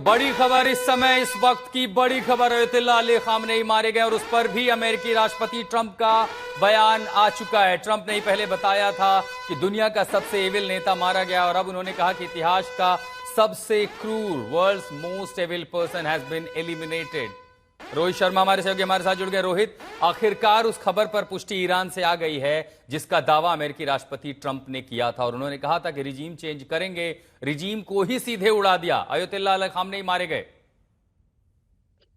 बड़ी खबर इस समय, इस वक्त की बड़ी खबर, अयतुल्लाह अली खामनेई मारे गए और उस पर भी अमेरिकी राष्ट्रपति ट्रंप का बयान आ चुका है। ट्रंप ने ही पहले बताया था कि दुनिया का सबसे एविल नेता मारा गया और अब उन्होंने कहा कि इतिहास का सबसे क्रूर, world's most evil person has been eliminated. Rohit Sharma हमारे सहयोगी हमारे साथ जुड़ गए। रोहित, आखिरकार उस खबर पर पुष्टि ईरान से आ गई है जिसका दावा अमेरिकी राष्ट्रपति ट्रंप ने किया था और उन्होंने कहा था कि रिजीम चेंज करेंगे, रिजीम को ही सीधे उड़ा दिया, अयतुल्लाह अली खामनेई मारे गए।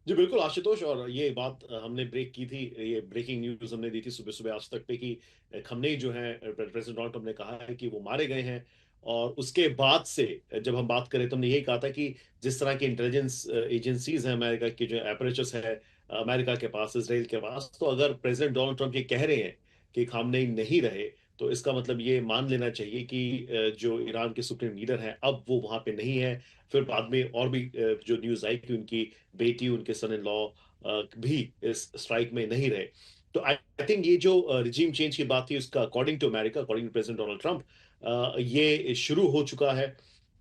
जी बिल्कुल आशुतोष, और ये बात हमने ब्रेक की थी, ये ब्रेकिंग न्यूज हमने दी थी सुबह सुबह आज तक पे कि खमनेई जो है, प्रेसिडेंट डोनाल्ड ट्रंप ने कहा है कि वो मारे गए हैं। और उसके बाद से जब हम बात करें तो हमने यही कहा था कि जिस तरह की इंटेलिजेंस एजेंसीज हैं अमेरिका की, जो एपरेचर्स है अमेरिका के पास, इसराइल के पास, तो अगर प्रेसिडेंट डोनाल्ड ट्रंप ये कह रहे हैं कि खमनेई नहीं रहे तो इसका मतलब ये मान लेना चाहिए कि जो ईरान के सुप्रीम लीडर हैं अब वो वहां पे नहीं है। फिर बाद में और भी जो न्यूज आई कि उनकी बेटी, उनके सन इन लॉ भी इस स्ट्राइक में नहीं रहे। तो आई थिंक ये जो रिजीम चेंज की बात थी उसका according to America, according to president Donald Trump, ये शुरू हो चुका है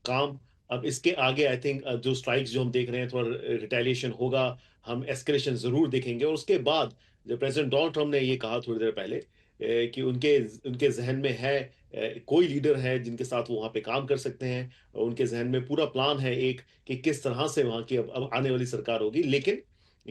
काम। अब इसके आगे आई थिंक जो स्ट्राइक्स जो हम देख रहे हैं, थोड़ा रिटेलिएशन होगा, हम एस्केलेशन जरूर देखेंगे। और उसके बाद जब प्रेसिडेंट डोनाल्ड ट्रंप ने ये कहा थोड़ी देर पहले कि उनके उनके जहन में है कोई लीडर है जिनके साथ वो वहां पे काम कर सकते हैं, उनके जहन में पूरा प्लान है एक कि किस तरह से वहां की अब आने वाली सरकार होगी। लेकिन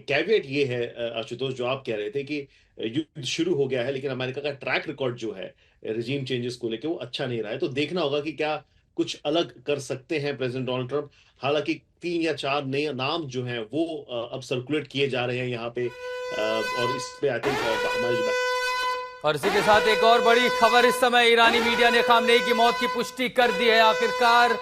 कैविएट ये है आशुतोष, जो आप कह रहे थे कि युद्ध शुरू हो गया है लेकिन अमेरिका का ट्रैक रिकॉर्ड जो है रिजीम चेंजेस को लेकर वो अच्छा नहीं रहा है। तो देखना होगा कि क्या कुछ अलग कर सकते हैं प्रेसिडेंट डोनाल्ड ट्रंप। हालांकि 3 या 4 नए नाम जो हैं वो अब सर्कुलेट किए जा रहे हैं यहाँ पे, और इस पे आई थिंक हमारे और इसी के साथ एक और बड़ी खबर इस समय, ईरानी मीडिया ने खामनेई की मौत की पुष्टि कर दी है। आखिरकार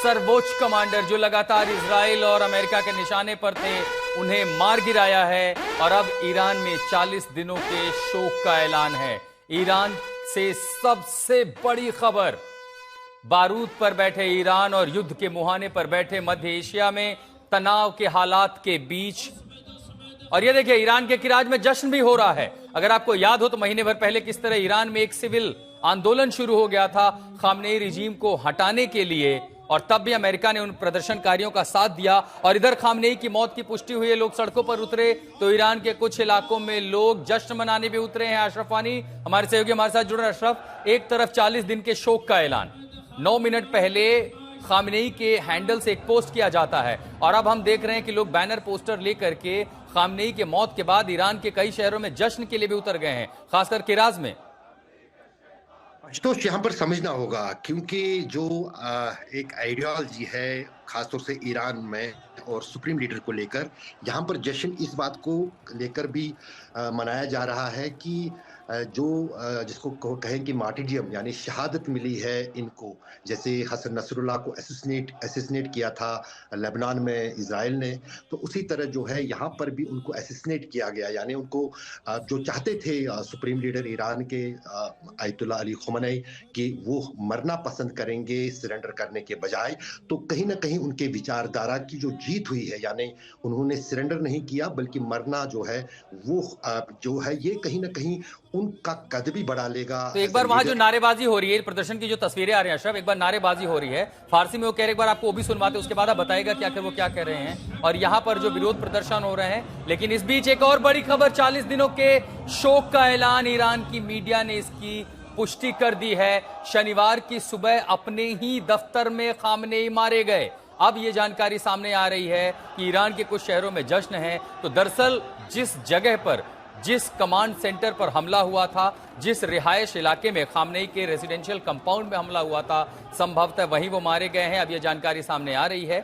सर्वोच्च कमांडर जो लगातार इजराइल और अमेरिका के निशाने पर थे, उन्हें मार गिराया है और अब ईरान में 40 दिनों के शोक का ऐलान है। ईरान से सबसे बड़ी खबर, बारूद पर बैठे ईरान और युद्ध के मुहाने पर बैठे मध्य एशिया में तनाव के हालात के बीच, और ये देखिए ईरान के किराज में जश्न भी हो रहा है। अगर आपको याद हो तो महीने भर पहले किस तरह ईरान में एक सिविल आंदोलन शुरू हो गया था खामनेई रिजीम को हटाने के लिए, और तब भी अमेरिका ने उन प्रदर्शनकारियों का साथ दिया। और इधर खामनेई की मौत की पुष्टि हुई है, लोग सड़कों पर उतरे, तो ईरान के कुछ इलाकों में लोग जश्न मनाने भी उतरे हैं। अशरफ वानी हमारे सहयोगी हमारे साथ जुड़ रहे हैं। अशरफ, एक तरफ 40 दिन के शोक का ऐलान, 9 मिनट पहले खामनेई के हैंडल से एक पोस्ट किया जाता है और अब हम देख रहे हैं कि लोग बैनर पोस्टर लेकर के खामनेई के मौत के बाद ईरान के कई शहरों में जश्न के लिए भी उतर गए हैं, खासकर किराज में। तो यहाँ पर समझना होगा क्योंकि जो एक आइडियोलॉजी है खासतौर से ईरान में और सुप्रीम लीडर को लेकर, यहाँ पर जश्न इस बात को लेकर भी मनाया जा रहा है कि जो जिसको कहें कि मार्टिडियम यानी शहादत मिली है इनको, जैसे हसन नसरुल्लाह को एसिसनेट किया था लेबनान में इजराइल ने, तो उसी तरह जो है यहाँ पर भी उनको एसिसनेट किया गया। यानी उनको जो चाहते थे सुप्रीम लीडर ईरान के अयतुल्लाह अली खमेनी कि वो मरना पसंद करेंगे सरेंडर करने के बजाय, तो कहीं ना कहीं उनके विचारधारा की जो जीत हुई है, यानी उन्होंने सरेंडर नहीं किया बल्कि मरना जो है वो जो है ये कहीं ना कहीं उनका कद भी बढ़ा लेगा। तो एक बार वहां जो नारेबाजी हो रही है, प्रदर्शन की जो तस्वीरें आ रही हैं अशरफ, एक बार नारेबाजी हो रही है फारसी में, वो कह रहे, एक बार आपको वो भी सुनवाते, उसके बाद आप बताएगा कि आखिर वो क्या कह रहे हैं और यहाँ पर जो विरोध प्रदर्शन हो रहे हैं। लेकिन इस बीच एक और बड़ी खबर, 40 दिनों के शोक का ऐलान, ईरान की मीडिया ने इसकी पुष्टि कर दी है। शनिवार की सुबह अपने ही दफ्तर में खामनेई मारे गए। अब ये जानकारी सामने आ रही है कि ईरान के कुछ शहरों में जश्न है। तो दरअसल जिस जगह पर, जिस कमांड सेंटर पर हमला हुआ था, जिस रिहायश इलाके में खामनेई के रेजिडेंशियल कंपाउंड में हमला हुआ था, संभवतः वहीं वो मारे गए हैं। अब ये जानकारी सामने आ रही है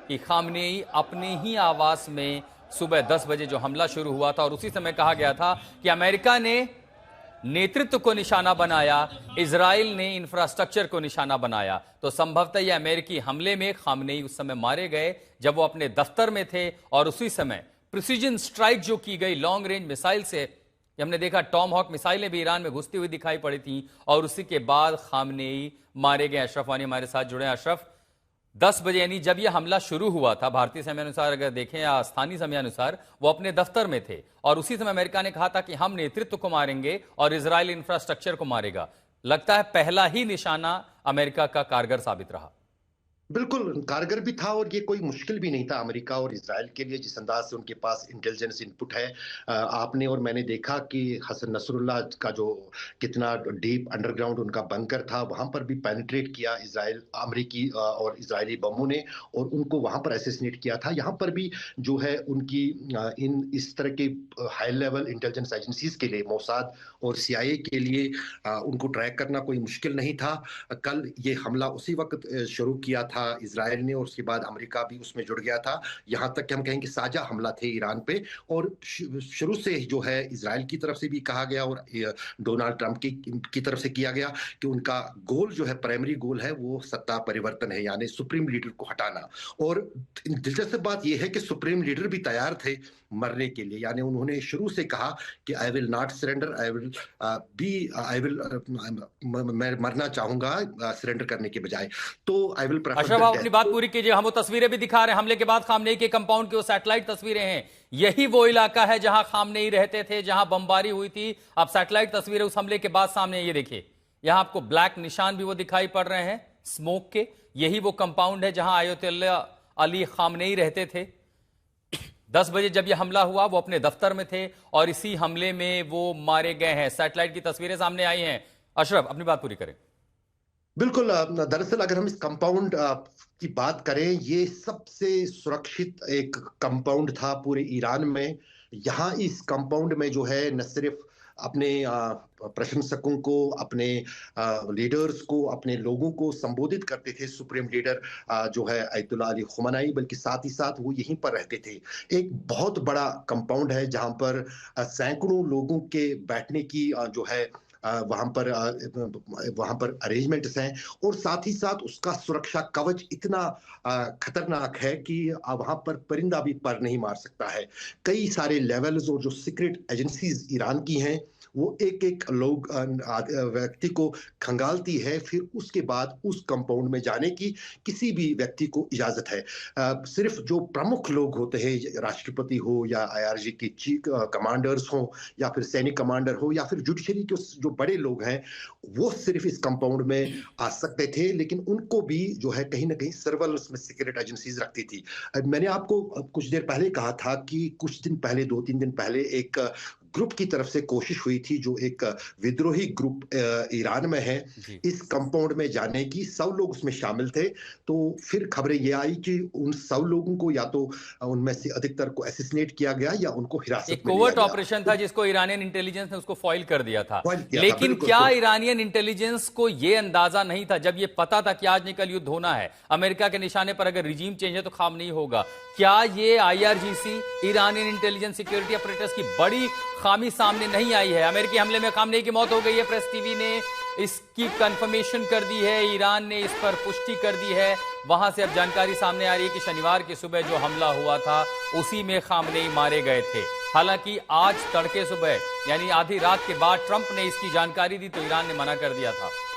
कि खामनेई अपने ही आवास में सुबह 10 बजे जो हमला शुरू हुआ था, और उसी समय कहा गया था कि अमेरिका ने नेतृत्व को निशाना बनाया, इजराइल ने इंफ्रास्ट्रक्चर को निशाना बनाया, तो संभवतः यह अमेरिकी हमले में खामनेई उस समय मारे गए जब वो अपने दफ्तर में थे। और उसी समय प्रिसीजन स्ट्राइक जो की गई लॉन्ग रेंज मिसाइल से, हमने देखा टॉम हॉक मिसाइलें भी ईरान में घुसती हुई दिखाई पड़ी थी, और उसी के बाद खामनेई मारे गए। अशरफ वानी हमारे साथ जुड़े हैं। अशरफ, 10 बजे यानी जब यह हमला शुरू हुआ था, भारतीय समय अनुसार अगर देखें या स्थानीय समय अनुसार, वो अपने दफ्तर में थे और उसी समय अमेरिका ने कहा था कि हम नेतृत्व को मारेंगे और इजराइल इंफ्रास्ट्रक्चर को मारेगा। लगता है पहला ही निशाना अमेरिका का कारगर साबित रहा। बिल्कुल कारगर भी था और ये कोई मुश्किल भी नहीं था अमेरिका और इज़राइल के लिए, जिस अंदाज़ से उनके पास इंटेलिजेंस इनपुट है। आपने और मैंने देखा कि हसन नसरुल्लाह का जो कितना डीप अंडरग्राउंड उनका बंकर था, वहाँ पर भी पेनिट्रेट किया इज़राइल अमेरिकी और इज़राइली बमों ने, और उनको वहाँ पर असैसिनेट किया था। यहाँ पर भी जो है उनकी इन इस तरह के हाई लेवल इंटेलिजेंस एजेंसीज़ के लिए, मोसाद और सीआईए के लिए उनको ट्रैक करना कोई मुश्किल नहीं था। कल ये हमला उसी वक़्त शुरू किया था इज़राइल ने, और उसके बाद अमेरिका भी उसमें जुड़ गया था। यहाँ तक कि हम कहेंगे साझा हमला थे ईरान पे, और शुरू से जो है इज़राइल की तरफ से भी कहा गया और डोनाल्ड ट्रंप की तरफ से किया गया कि उनका गोल जो है, प्राइमरी गोल है, वो सत्ता परिवर्तन है, यानी सुप्रीम लीडर को हटाना। और दिलचस्प बात ये है कि सुप्रीम लीडर भी तैयार थे मरने के लिए, यानी उन्होंने शुरू से कहा कि I will not surrender, I will मैं मरना चाहूंगा सरेंडर करने के बजाय, तो I will prefer Ashraf, the आप अपनी बात डेथ। पूरी कीजिए। हम वो तस्वीरें भी दिखा रहे हैं हमले के बाद खामनेई के कंपाउंड की, वो सैटेलाइट तस्वीरें हैं। यही वो इलाका है जहां खामनेई रहते थे, जहां बमबारी हुई थी। अब सैटेलाइट तस्वीरें उस हमले के बाद सामने, ये देखिए, यहां आपको ब्लैक निशान भी वो दिखाई पड़ रहे हैं स्मोक के। यही वो कंपाउंड है जहां आयतुल्ला अली खामनेई रहते थे। 10 बजे जब यह हमला हुआ, वो अपने दफ्तर में थे और इसी हमले में वो मारे गए हैं। सैटेलाइट की तस्वीरें सामने आई हैं। अशरफ, अपनी बात पूरी करें। बिल्कुल, दरअसल अगर हम इस कंपाउंड की बात करें, ये सबसे सुरक्षित एक कंपाउंड था पूरे ईरान में। यहाँ इस कंपाउंड में जो है न सिर्फ अपने प्रशंसकों को, अपने लीडर्स को, अपने लोगों को संबोधित करते थे सुप्रीम लीडर जो है अयतुल्ला अली खुमनाई, बल्कि साथ ही साथ वो यहीं पर रहते थे। एक बहुत बड़ा कंपाउंड है जहाँ पर सैकड़ों लोगों के बैठने की जो है वहां पर अरेंजमेंट्स हैं, और साथ ही साथ उसका सुरक्षा कवच इतना खतरनाक है कि वहां पर परिंदा भी पर नहीं मार सकता है। कई सारे लेवल्स और जो सीक्रेट एजेंसीज ईरान की हैं, वो एक एक लोग व्यक्ति को खंगालती है, फिर उसके बाद उस कंपाउंड में जाने की किसी भी व्यक्ति को इजाजत है। सिर्फ जो प्रमुख लोग होते हैं, राष्ट्रपति हो या आईआरजी के चीफ कमांडर्स हो या फिर सैनिक कमांडर हो या फिर जुडिशरी के जो बड़े लोग हैं, वो सिर्फ इस कंपाउंड में आ सकते थे, लेकिन उनको भी जो है कहीं ना कहीं सर्वेलेंस में सीक्रेट एजेंसीज रखती थी। मैंने आपको कुछ देर पहले कहा था कि कुछ दिन पहले, 2-3 दिन पहले, एक ग्रुप की तरफ से कोशिश हुई थी, जो एक विद्रोही ग्रुप ईरान में है, जी। इस कंपाउंड में जाने की। 100 लोग उसमें शामिल थे। तो फिर खबरें ये आई कि उन 100 लोगों को या तो उनमें से अधिकतर को असैसिनेट किया गया या उनको हिरासत एक में लिया कोवर्ट गया। ऑपरेशन था जिसको ईरानियन इंटेलिजेंस ने उसको फॉइल कर दिया था। फॉइल किया था, लेकिन बिल्कुल। क्या ईरानियन इंटेलिजेंस को यह अंदाजा नहीं था, जब यह पता था कि आज न कल युद्ध होना है, अमेरिका के निशाने पर अगर रिजीम चेंज है तो खाम नहीं होगा? क्या ये IRGC, Iranian intelligence security operators की बड़ी खामी सामने नहीं आई है? अमेरिकी हमले में खामनेई की मौत हो गई है, प्रेस टीवी ने इसकी कंफर्मेशन कर दी है, ईरान ने इस पर पुष्टि कर दी है। वहां से अब जानकारी सामने आ रही है कि शनिवार की सुबह जो हमला हुआ था उसी में खामनेई मारे गए थे। हालांकि आज तड़के सुबह, यानी आधी रात के बाद ट्रंप ने इसकी जानकारी दी तो ईरान ने मना कर दिया था।